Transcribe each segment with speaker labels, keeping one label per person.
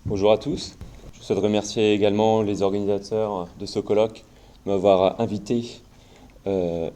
Speaker 1: Bonjour à tous. Je souhaite remercier également les organisateurs de ce colloque de m'avoir invité euh,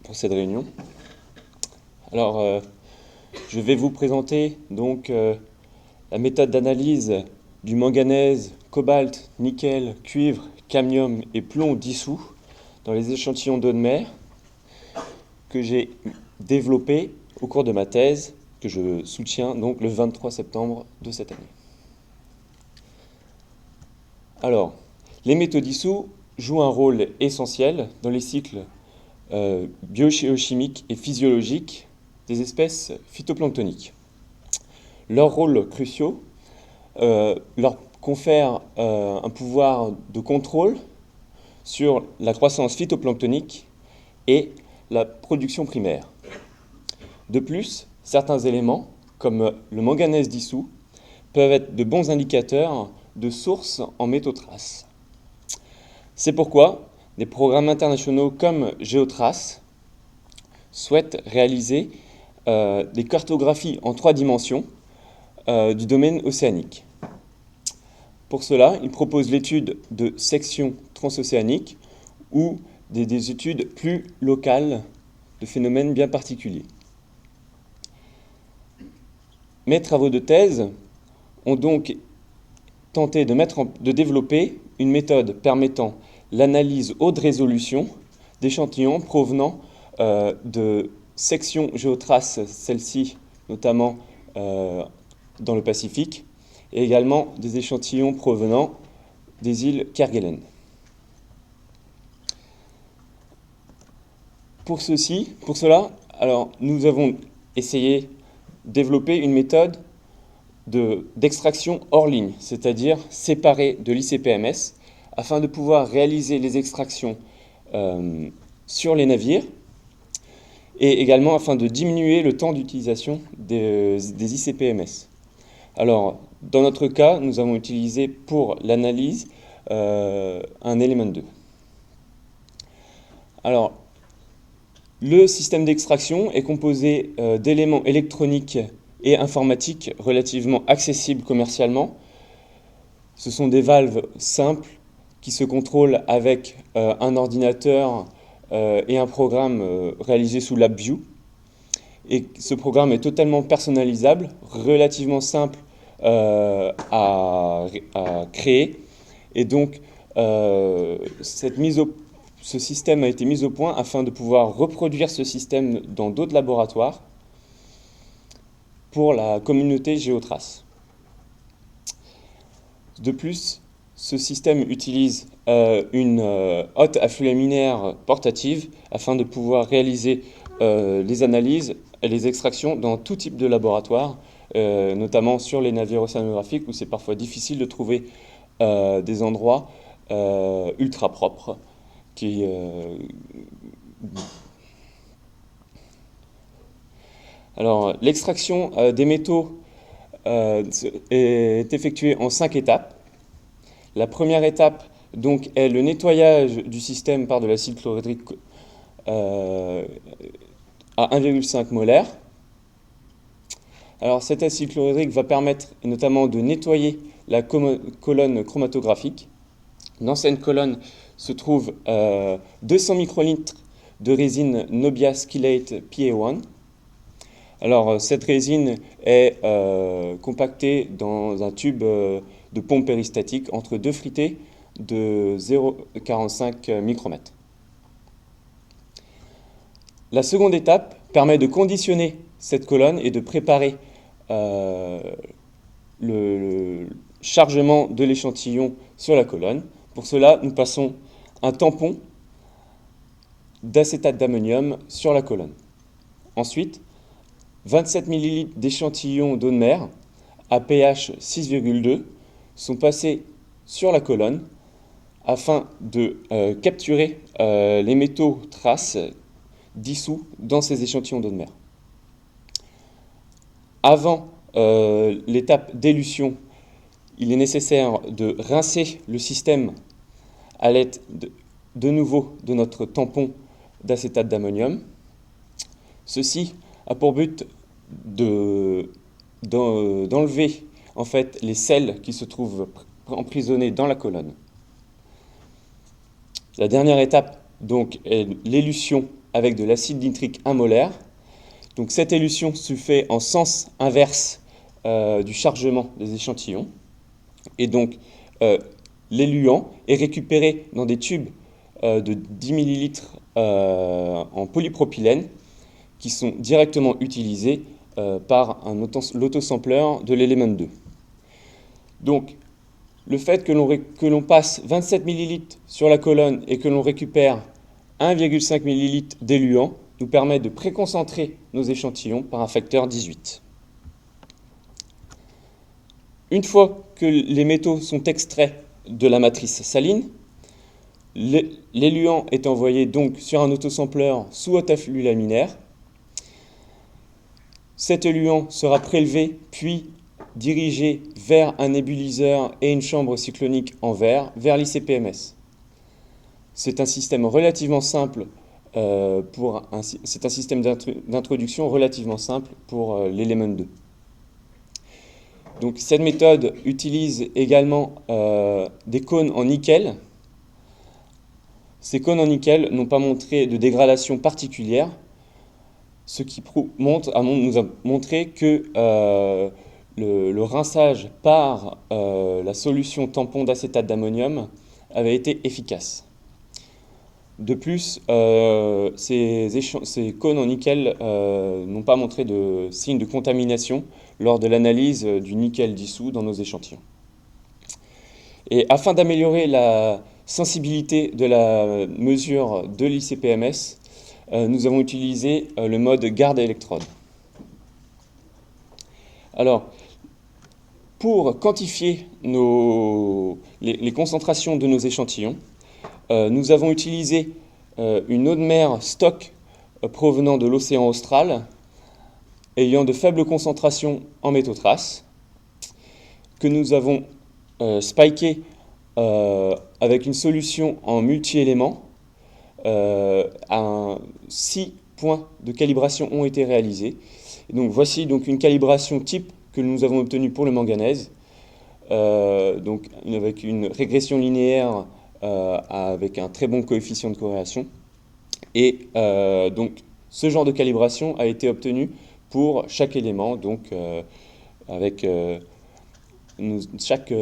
Speaker 1: pour cette réunion. Alors, je vais vous présenter donc la méthode d'analyse du manganèse, cobalt, nickel, cuivre, cadmium et plomb dissous dans les échantillons d'eau de mer que j'ai développé au cours de ma thèse que je soutiens donc le 23 septembre de cette année. Alors, les métaux dissous jouent un rôle essentiel dans les cycles biogéochimiques et physiologiques des espèces phytoplanctoniques. Leurs rôles cruciaux leur confèrent un pouvoir de contrôle sur la croissance phytoplanctonique et la production primaire. De plus, certains éléments, comme le manganèse dissous, peuvent être de bons indicateurs de sources en métaux traces. C'est pourquoi des programmes internationaux comme GeoTrace souhaitent réaliser des cartographies en 3 dimensions du domaine océanique. Pour cela, ils proposent l'étude de sections transocéaniques ou des études plus locales de phénomènes bien particuliers. Mes travaux de thèse ont donc tenté de développer une méthode permettant l'analyse haute résolution d'échantillons provenant de sections géotraces, celles-ci notamment dans le Pacifique, et également des échantillons provenant des îles Kerguelen. Pour cela, alors, nous avons essayé de développer une méthode d'extraction hors ligne, c'est-à-dire séparée de l'ICP-MS, afin de pouvoir réaliser les extractions sur les navires et également afin de diminuer le temps d'utilisation des ICP-MS. Alors, dans notre cas, nous avons utilisé pour l'analyse un élément 2. Alors, le système d'extraction est composé d'éléments électroniques et informatiques relativement accessibles commercialement. Ce sont des valves simples qui se contrôlent avec un ordinateur et un programme réalisé sous LabVIEW. Et ce programme est totalement personnalisable, relativement simple à créer. Et donc, ce système a été mis au point afin de pouvoir reproduire ce système dans d'autres laboratoires pour la communauté GeoTrace. De plus, ce système utilise une hotte à flux laminaire portative afin de pouvoir réaliser les analyses et les extractions dans tout type de laboratoire, notamment sur les navires océanographiques où c'est parfois difficile de trouver des endroits ultra propres. Alors, l'extraction des métaux est effectuée en 5 étapes. La première étape donc, est le nettoyage du système par de l'acide chlorhydrique à 1,5 molaire. Alors cet acide chlorhydrique va permettre notamment de nettoyer la colonne chromatographique. Dans cette colonne se trouve 200 microlitres de résine Nobia Schelate PA1. Alors cette résine est compactée dans un tube de pompe péristatique entre 2 fritées de 0,45 micromètres. La seconde étape permet de conditionner cette colonne et de préparer le chargement de l'échantillon sur la colonne. Pour cela, nous passons un tampon d'acétate d'ammonium sur la colonne. Ensuite, 27 ml d'échantillons d'eau de mer à pH 6,2 sont passés sur la colonne afin de capturer les métaux traces dissous dans ces échantillons d'eau de mer. Avant l'étape d'élution, il est nécessaire de rincer le système à l'aide de nouveau de notre tampon d'acétate d'ammonium. Ceci a pour but de d'enlever en fait les sels qui se trouvent emprisonnés dans la colonne. La dernière étape donc est l'élution avec de l'acide nitrique 1 molaire. Donc cette élution se fait en sens inverse du chargement des échantillons. Et donc l'éluant est récupéré dans des tubes de 10 ml en polypropylène qui sont directement utilisés par l'autosampleur de l'élément 2. Donc le fait que l'on passe 27 ml sur la colonne et que l'on récupère 1,5 ml d'éluant nous permet de préconcentrer nos échantillons par un facteur 18. Une fois que les métaux sont extraits de la matrice saline, l'éluant est envoyé donc sur un autosampleur sous haute afflux laminaire. Cet éluant sera prélevé puis dirigé vers un nébuliseur et une chambre cyclonique en verre vers l'ICP-MS. C'est un système relativement simple c'est un système d'introduction relativement simple pour l'élément 2. Donc cette méthode utilise également des cônes en nickel. Ces cônes en nickel n'ont pas montré de dégradation particulière, ce qui nous a montré que le rinçage par la solution tampon d'acétate d'ammonium avait été efficace. De plus, ces cônes en nickel n'ont pas montré de signe de contamination lors de l'analyse du nickel dissous dans nos échantillons. Et afin d'améliorer la sensibilité de la mesure de l'ICP-MS, nous avons utilisé le mode garde électrode. Alors, pour quantifier les concentrations de nos échantillons, nous avons utilisé une eau de mer stock provenant de l'océan austral, ayant de faibles concentrations en métaux traces, que nous avons spiké avec une solution en multi-éléments. 6 points de calibration ont été réalisés. Et donc voici donc une calibration type que nous avons obtenue pour le manganèse, donc avec une régression linéaire avec un très bon coefficient de corrélation. Et donc ce genre de calibration a été obtenu pour chaque élément, donc chaque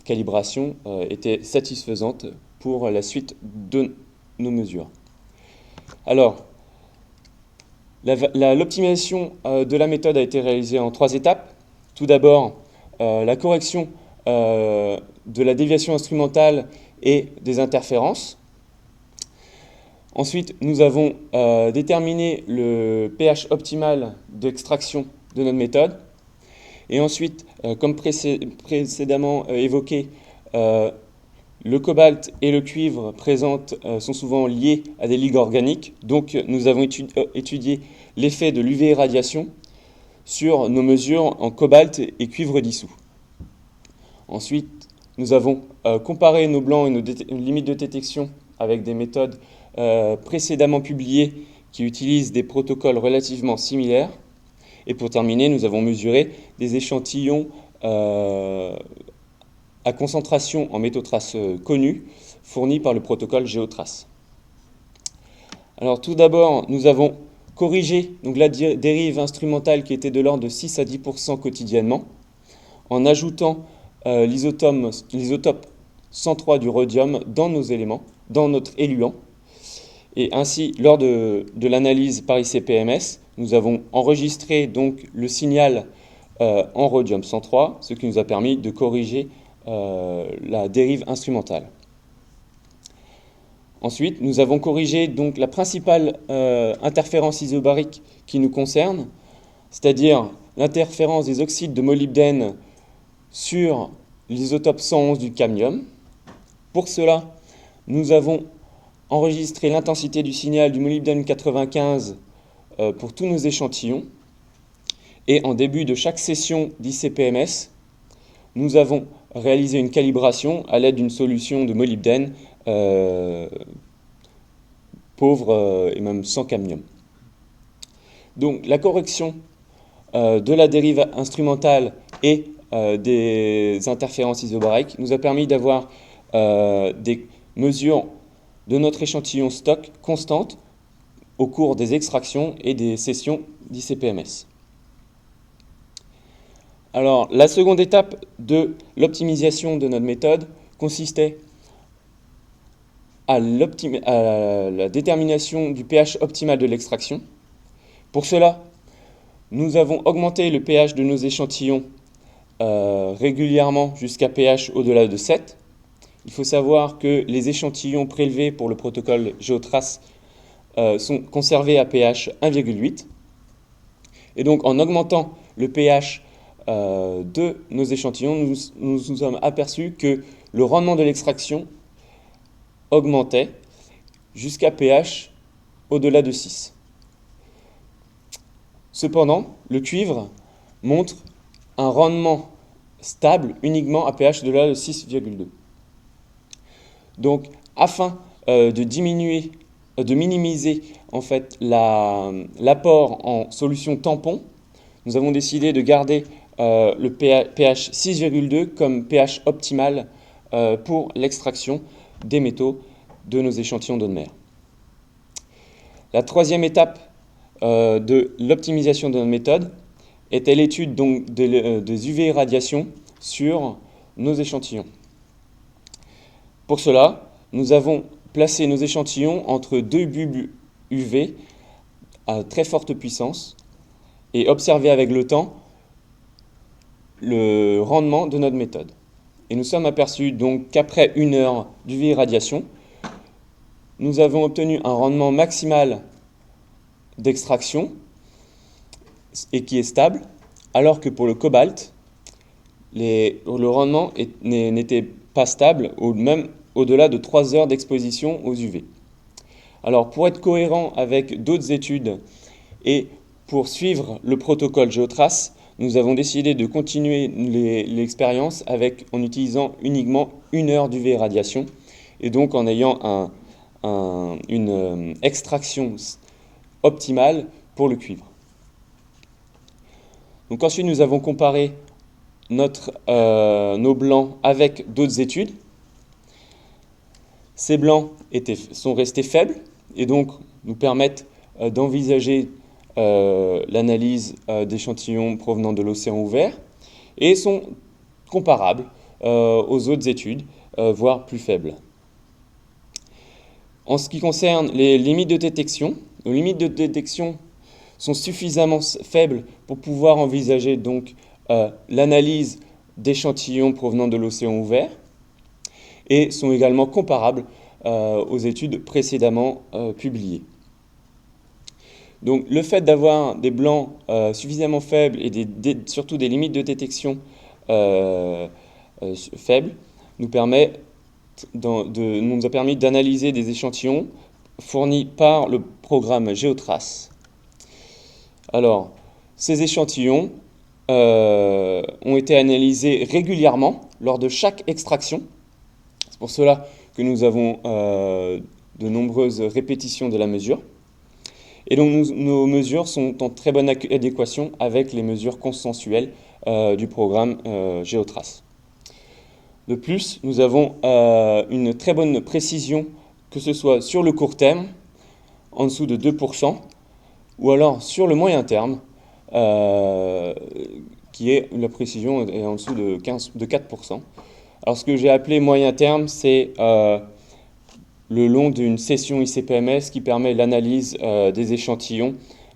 Speaker 1: calibration était satisfaisante pour la suite de nos mesures. Alors, l'optimisation de la méthode a été réalisée en 3 étapes. Tout d'abord, la correction de la déviation instrumentale et des interférences. Ensuite, nous avons déterminé le pH optimal d'extraction de notre méthode. Et ensuite, comme précédemment évoqué, le cobalt et le cuivre sont souvent liés à des ligues organiques. Donc, nous avons étudié l'effet de l'UV-irradiation sur nos mesures en cobalt et cuivre dissous. Ensuite, nous avons comparé nos blancs et nos limites de détection avec des méthodes précédemment publiées qui utilisent des protocoles relativement similaires. Et pour terminer, nous avons mesuré des échantillons à concentration en métaux traces connus fournis par le protocole GeoTrace. Alors tout d'abord, nous avons corrigé donc, la dérive instrumentale qui était de l'ordre de 6 à 10% quotidiennement en ajoutant l'isotope 103 du rhodium dans nos éléments, dans notre éluant. Et ainsi, lors de l'analyse par ICP-MS, nous avons enregistré donc le signal en rhodium 103, ce qui nous a permis de corriger la dérive instrumentale. Ensuite, nous avons corrigé donc la principale interférence isobarique qui nous concerne, c'est-à-dire l'interférence des oxydes de molybdène sur l'isotope 111 du cadmium. Pour cela, nous avons enregistré l'intensité du signal du molybdène 95 pour tous nos échantillons. Et en début de chaque session d'ICP-MS, nous avons réalisé une calibration à l'aide d'une solution de molybdène pauvre et même sans cadmium. Donc la correction de la dérive instrumentale et des interférences isobariques nous a permis d'avoir des mesures de notre échantillon stock constantes au cours des extractions et des sessions d'ICP-MS. Alors, la seconde étape de l'optimisation de notre méthode consistait à la détermination du pH optimal de l'extraction. Pour cela, nous avons augmenté le pH de nos échantillons régulièrement jusqu'à pH au-delà de 7. Il faut savoir que les échantillons prélevés pour le protocole GeoTrace sont conservés à pH 1,8. Et donc, en augmentant le pH de nos échantillons, nous nous sommes aperçus que le rendement de l'extraction augmentait jusqu'à pH au-delà de 6. Cependant, le cuivre montre un rendement stable uniquement à pH au-delà de 6,2. Donc, afin de minimiser en fait l'apport en solution tampon, nous avons décidé de garder le pH 6,2 comme pH optimal pour l'extraction des métaux de nos échantillons d'eau de mer. La troisième étape de l'optimisation de notre méthode était l'étude donc des UV irradiations sur nos échantillons. Pour cela, nous avons placé nos échantillons entre deux bulbes UV à très forte puissance et observé avec le temps le rendement de notre méthode. Et nous sommes aperçus donc qu'après 1 heure d'UV irradiation, nous avons obtenu un rendement maximal d'extraction et qui est stable, alors que pour le cobalt, le rendement n'était pas stable, même au-delà de 3 heures d'exposition aux UV. Alors pour être cohérent avec d'autres études et pour suivre le protocole GeoTrace, nous avons décidé de continuer l'expérience en utilisant uniquement 1 heure d'UV irradiation et donc en ayant une extraction optimale pour le cuivre. Donc ensuite, nous avons comparé nos blancs avec d'autres études. Ces blancs sont restés faibles et donc nous permettent d'envisager l'analyse d'échantillons provenant de l'océan ouvert et sont comparables aux autres études, voire plus faibles. En ce qui concerne les limites de détection, nos limites de détection sont suffisamment faibles pour pouvoir envisager donc l'analyse d'échantillons provenant de l'océan ouvert et sont également comparables aux études précédemment publiées. Donc le fait d'avoir des blancs suffisamment faibles et surtout des limites de détection faibles nous a permis d'analyser des échantillons fournis par le programme GeoTrace. Alors, ces échantillons ont été analysés régulièrement lors de chaque extraction. C'est pour cela que nous avons de nombreuses répétitions de la mesure. Et donc nos mesures sont en très bonne adéquation avec les mesures consensuelles du programme GeoTrace. De plus, nous avons une très bonne précision, que ce soit sur le court terme, en dessous de 2%, ou alors sur le moyen terme, qui est la précision est en dessous de 4%. Alors ce que j'ai appelé moyen terme, c'est le long d'une session ICP-MS qui permet l'analyse des échantillons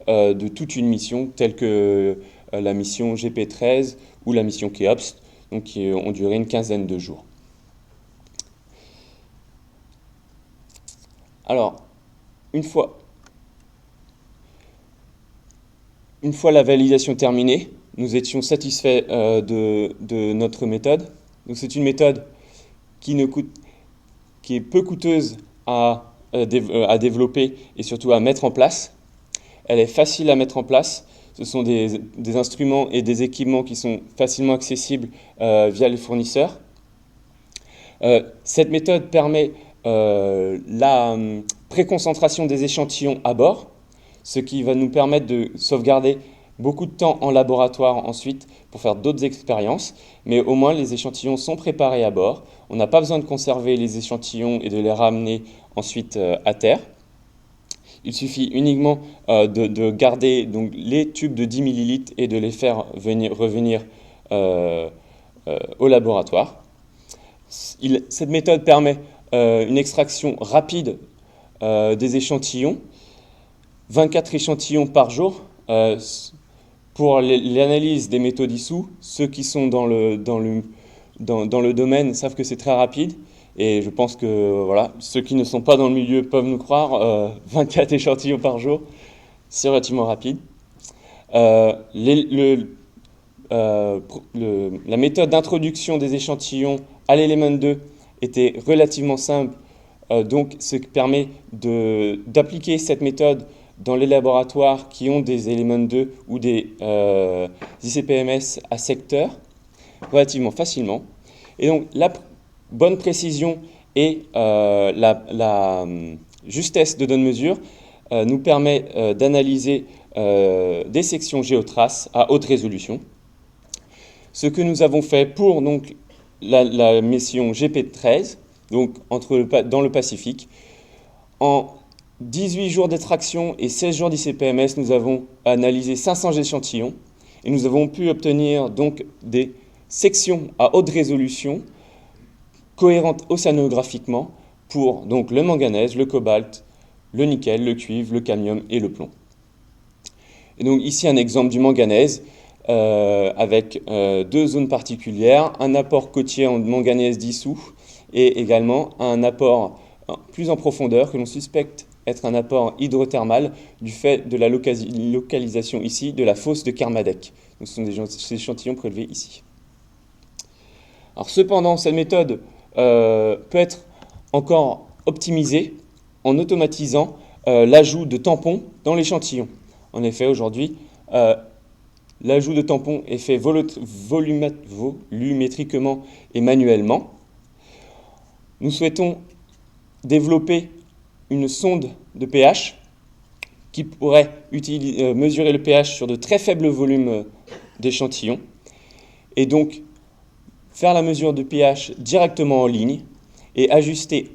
Speaker 1: de toute une mission, telle que la mission GP13 ou la mission KEOPS, donc qui ont duré une quinzaine de jours. Alors, une fois la validation terminée, nous étions satisfaits de notre méthode. Donc c'est une méthode qui est peu coûteuse à développer et surtout à mettre en place. Elle est facile à mettre en place. Ce sont des instruments et des équipements qui sont facilement accessibles via les fournisseurs. Cette méthode permet la préconcentration des échantillons à bord, ce qui va nous permettre de sauvegarder beaucoup de temps en laboratoire ensuite pour faire d'autres expériences, mais au moins les échantillons sont préparés à bord. On n'a pas besoin de conserver les échantillons et de les ramener ensuite à terre. Il suffit uniquement de garder donc, les tubes de 10 ml et de les faire revenir au laboratoire. Cette méthode permet une extraction rapide des échantillons, 24 échantillons par jour. Pour l'analyse des métaux dissous, ceux qui sont dans le domaine savent que c'est très rapide. Et je pense que voilà, ceux qui ne sont pas dans le milieu peuvent nous croire, 24 échantillons par jour, c'est relativement rapide. La méthode d'introduction des échantillons à l'élément 2 était relativement simple, donc ce qui permet d'appliquer cette méthode dans les laboratoires qui ont des éléments 2 ou des ICP-MS à secteur relativement facilement. Et donc la bonne précision et la justesse de donne-mesure nous permet d'analyser des sections géotraces à haute résolution. Ce que nous avons fait pour donc, la mission GP13, donc dans le Pacifique, en 18 jours d'extraction et 16 jours d'ICP-MS, nous avons analysé 500 échantillons et nous avons pu obtenir donc des sections à haute résolution cohérentes océanographiquement pour donc, le manganèse, le cobalt, le nickel, le cuivre, le cadmium et le plomb. Et donc ici un exemple du manganèse avec deux zones particulières, un apport côtier en manganèse dissous et également un apport plus en profondeur que l'on suspecte être un apport hydrothermal du fait de la localisation ici de la fosse de Kermadec. Donc ce sont des échantillons prélevés ici. Alors cependant, cette méthode peut être encore optimisée en automatisant l'ajout de tampons dans l'échantillon. En effet, aujourd'hui, l'ajout de tampons est fait volumétriquement et manuellement. Nous souhaitons développer une sonde de pH qui pourrait mesurer le pH sur de très faibles volumes d'échantillons et donc faire la mesure de pH directement en ligne et ajuster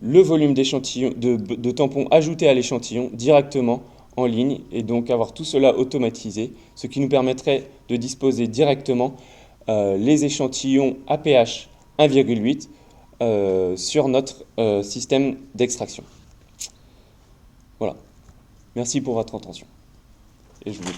Speaker 1: le volume d'échantillons, de tampons ajoutés à l'échantillon directement en ligne et donc avoir tout cela automatisé, ce qui nous permettrait de disposer directement les échantillons à pH 1,8 sur notre système d'extraction. Voilà. Merci pour votre attention. Et je vous